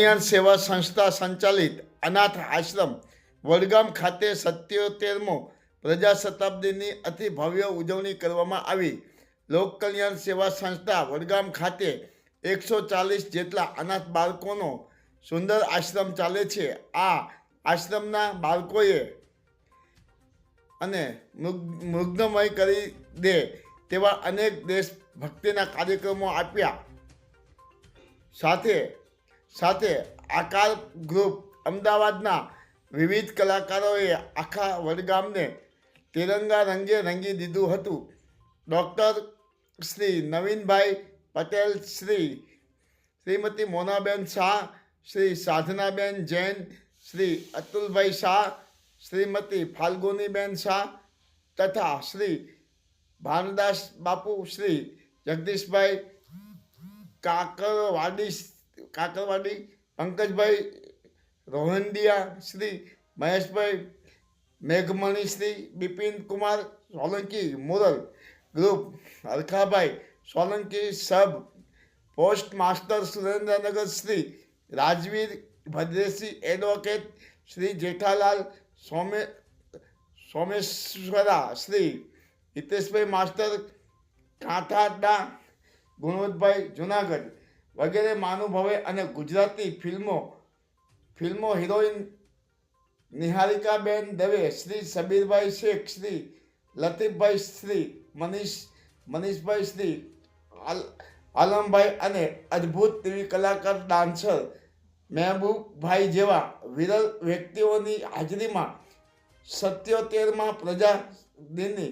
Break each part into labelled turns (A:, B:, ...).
A: કલ્યાણ સેવા સંસ્થા સંચાલિત અનાથ આશ્રમ વડગામ ખાતે 77મો પ્રજાસત્તાક દિનની અતિ ભવ્ય ઉજવણી કરવામાં આવી। લોક કલ્યાણ સેવા સંસ્થા વડગામ ખાતે 140 જેટલા અનાથ બાળકોનો સુંદર આશ્રમ ચાલે છે। આ આશ્રમના બાળકોએ અને મુગ્ધમય કરી દે તેવા અનેક દેશભક્તિના કાર્યક્રમો આપ્યા। સાથે આકાર ગ્રુપ અમદાવાદના વિવિધ કલાકારોએ આખા વડગામને તિરંગા રંગે રંગી દીધું હતું। ડૉક્ટર શ્રી નવીનભાઈ પટેલ, શ્રીમતી મોનાબેન શાહ, શ્રી સાધનાબેન જૈન, શ્રી અતુલભાઈ શાહ, શ્રીમતી ફાલ્ગુનીબેન શાહ તથા શ્રી ભાનદાસ બાપુ, શ્રી જગદીશભાઈ કાકરવાડી, પંકજભાઈ રોહંડિયા, શ્રી મહેશભાઈ મેઘમણી, Shri Bipin Kumar Solanki, mural group Harkhabhai Solanki, sub post master Surendranagar Shri Rajveer Bhadreshi, advocate Shri Jethalal Someshwara, Shri Hiteshbhai master Kanthada, Gunvantbhai Junagadh વગેરે મહાનુભાવે અને ગુજરાતી ફિલ્મો હિરોઈન નિહારિકાબેન દવે, શ્રી સબીરભાઈ શેખ, શ્રી લતીફભાઈ, શ્રી મનીષભાઈ, શ્રી આલમભાઈ અને અદ્ભુત ટીવી કલાકાર ડાન્સર મહેબૂબભાઈ જેવા વિરલ વ્યક્તિઓની હાજરીમાં 77મા પ્રજા દિનની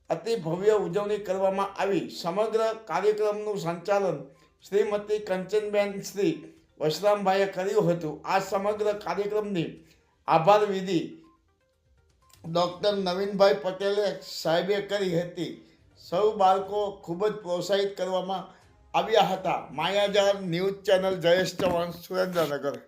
A: અતિ ભવ્ય ઉજવણી કરવામાં આવી। સમગ્ર કાર્યક્રમનું સંચાલન શ્રીમતી કંચનબેન શ્રી વશરામભાઈએ કર્યું હતું। આ સમગ્ર કાર્યક્રમની આભાર વિધિ ડૉક્ટર નવીનભાઈ પટેલે સાહેબે કરી હતી। સૌ બાળકો ખૂબ જ પ્રોત્સાહિત કરવામાં આવ્યા હતા। માયાજાર ન્યૂઝ ચેનલ, જયેશ ચૌહાણ, સુરેન્દ્રનગર।